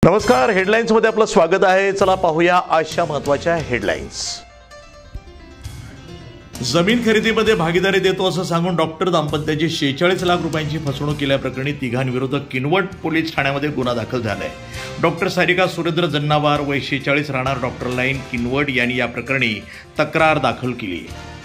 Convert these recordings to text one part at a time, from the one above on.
नमस्कार, हेडलाइन्स मध्ये आपलं स्वागत आहे। चला पाहूया आजच्या महत्त्वाच्या हेडलाइन्स। जमीन खरेदीमध्ये भागीदारी देतो असं सांगून डॉक्टर दाम्पत्याची 46 लाख रुपयांची फसवणूक केल्याप्रकरणी तिघांविरुद्ध किनवट पोलीस ठाण्यामध्ये गुन्हा दाखल झालाय। डॉक्टर सारिका सुरेंद्र जन्नावार वय 46 राहणार डॉक्टर लाईन किनवट यांनी या प्रकरणी तक्रार दाखल केली आहे।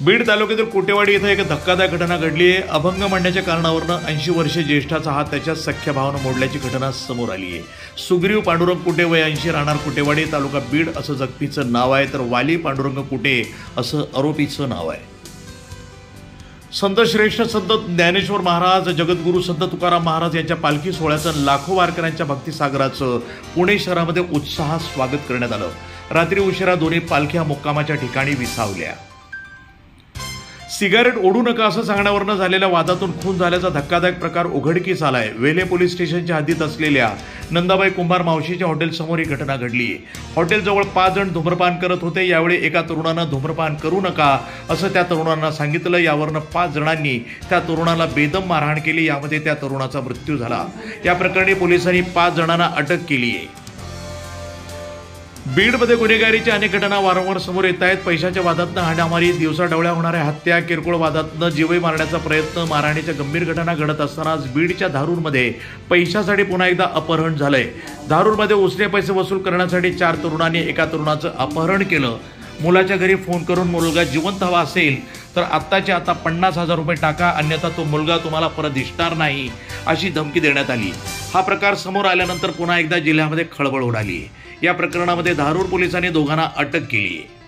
बीड तालुक्यातील कोटेवाडी येथे एक धक्कादायक घटना घडली आहे। अभंग म्हणण्याच्या कारणावरून 80 वर्षीय ज्येष्ठाचा हात त्याच्या सख्या भावानं मोडल्याची घटना समोर आली आहे। सुग्रीव पांडुरंग कुटे वय 80 राहणार कुटेवाडी तालुका बीड असं जखमीचं नाव आहे, तर वाली पांडुरंग कुटे असं आरोपीचं नाव आहे। संत श्रेष्ठ संत ज्ञानेश्वर महाराज जगद्गुरू संत तुकाराम महाराज यांच्या पालखी सोहळ्याचं लाखो वारकऱ्यांच्या भक्तिसागराचं पुणे शहरामध्ये उत्साहात स्वागत करण्यात आलं। रात्री उशिरा दोन्ही पालख्या मुक्कामाच्या ठिकाणी विसावल्या। सिगारेट ओढू नका असं सांगण्यावरून झालेल्या वादातून खून झाल्याचा धक्कादायक प्रकार उघडकीस आलाय। वेले पोलीस स्टेशनच्या हद्दीत असलेल्या नंदाबाई कुंभार मावशीच्या हॉटेलसमोर ही घटना घडली आहे। हॉटेलजवळ 5 जण धूम्रपान करत होते। यावेळी एका तरुणानं धूम्रपान करू नका असं त्या तरुणांना सांगितलं। यावरून 5 जणांनी त्या तरुणाला बेदम मारहाण केली। यामध्ये त्या तरुणाचा मृत्यू झाला। या प्रकरणी पोलिसांनी 5 जणांना अटक केली आहे। बीडमध्ये गुन्हेगारीच्या अनेक घटना वारंवार समोर येत आहेत। पैशाच्या वादातनं हाणामारी, दिवसाढवळ्या होणाऱ्या हत्या, किरकोळ वादातनं जीवे मारण्याचा प्रयत्न, मारहाणीच्या गंभीर घटना घडत असतानाच बीडच्या धारूरमध्ये पैशासाठी पुन्हा एकदा अपहरण झालंय। धारूरमध्ये उसने पैसे वसूल करण्यासाठी 4 तरुणांनी एका तरुणाचं अपहरण केलं। मुलाच्या घरी फोन करून मुलगा जिवंत हवा असेल तर आत्ताच्या आता 50,000 रुपये टाका, अन्यथा तो मुलगा तुम्हाला परत दिसणार नाही अशी धमकी देण्यात आली। हा प्रकार समोर आल्यानंतर पुन्हा एकदा जिल्ह्यामध्ये खळबळ उडाली आहे। या प्रकरणामध्ये धारूर पोलिसांनी दोघांना अटक केली आहे।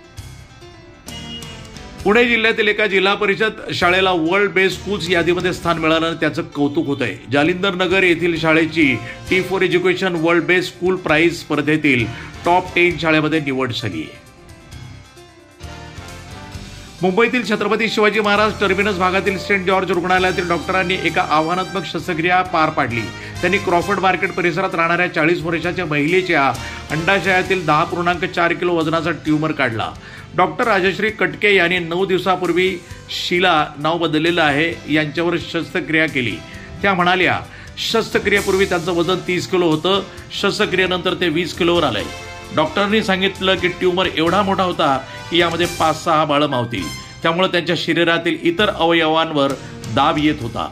पुणे जिल्ह्यातील एका जिल्हा परिषद शाळेला वर्ल्ड बेस्ट स्कूल्स यादीमध्ये स्थान मिळाल्यानं त्याचं कौतुक होत आहे। जालिंदर नगर येथील शाळेची T4 education world best school prize स्पर्धेतील टॉप 10 शाळेमध्ये निवड झाली आहे। मुंबईतील छत्रपती शिवाजी महाराज टर्मिनस भागातील सेंट जॉर्ज रुग्णालयातील डॉक्टरांनी एका आव्हानात्मक शस्त्रक्रिया पार पाडली। त्यांनी क्रॉफर्ड मार्केट परिसरात राहणाऱ्या 40 वर्षाच्या महिलेच्या अंडाशयातील 10.4 किलो वजनाचा ट्यूमर काढला। डॉक्टर राजश्री कटके यांनी 9 दिवसापूर्वी शीला नाव बदललेलं आहे यांच्यावर शस्त्रक्रिया केली। त्या म्हणाल्या, शस्त्रक्रियेपूर्वी त्यांचं वजन 30 किलो होतं, शस्त्रक्रियेनंतर ते 20 किलोवर आलंय। डॉक्टरांनी सांगितलं की ट्यूमर एवढा मोठा होता की यामध्ये 5-6 बाळं मावतील, त्यामुळे त्यांच्या शरीरातील इतर अवयवांवर दाब येत होता।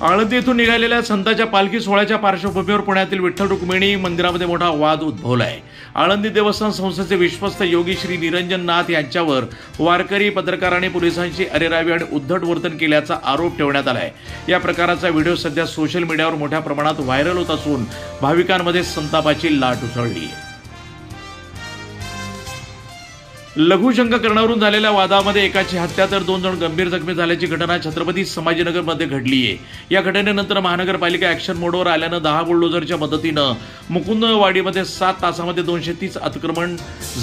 आळंदी येथून निघालेल्या संतांच्या पालखी सोहळ्याच्या पार्श्वभूमीवर पुण्यातील विठ्ठल रुक्मिणी मंदिरामध्ये मोठा वाद उद्भवलाय। आळंदी देवस्थान संस्थेचे विश्वस्त योगी श्री निरंजन नाथ यांच्यावर वारकरी, पत्रकार आणि पोलिसांची अरेरावी आणि उद्धट वर्तन केल्याचा आरोप ठेवण्यात आलाय। या प्रकाराचा व्हिडिओ सध्या सोशल मीडियावर मोठ्या प्रमाणात व्हायरल होत असून भाविकांमध्ये संतापाची लाट उसळली आहे। लघुशंककरणावरून झालेल्या वादामध्ये एकाची हत्या तर 2 जण गंभीर जखमी झाल्याची घटना छत्रपती संभाजीनगरमध्ये घडली आहे। या घटनेनंतर महानगरपालिका ॲक्शन मोडवर आल्यानं 10 बुलडोझरच्या मदतीनं मुकुंदवाडीमध्ये 7 तासामध्ये 230 अतिक्रमण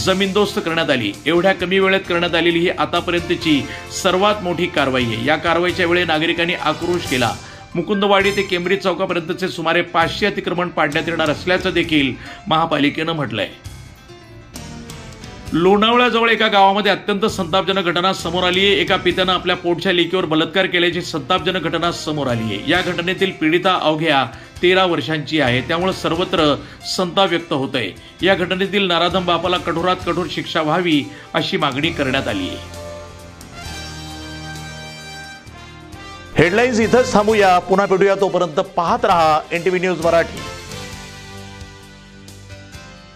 जमीनदोस्त करण्यात आली। एवढ्या कमी वेळेत करण्यात आलेली ही आतापर्यंतची सर्वात मोठी कारवाई आहे। या कारवाईच्या वेळी नागरिकांनी आक्रोश केला। मुकुंदवाडी ते केम्ब्रिज चौकापर्यंतचे सुमारे 500 अतिक्रमण पाडण्यात येणार असल्याचं देखील महापालिकेनं म्हटलंय। लोणावळ्याजवळ एका गावामध्ये अत्यंत संतापजनक घटना समोर आली आहे। एका पित्यानं आपल्या पोटच्या लेकीवर बलात्कार केल्याची संतापजनक घटना समोर आली आहे। या घटनेतील पीडिता अवघ्या 13 वर्षांची आहे, त्यामुळे सर्वत्र संताप व्यक्त होत आहे। या घटनेतील नराधम बापाला कठोरात कठोर शिक्षा व्हावी अशी मागणी करण्यात आली आहे। हेडलाइन्स इथंच थांबूया, पुन्हा भेटूया। तोपर्यंत पाहत रहा NTV न्यूज मराठी।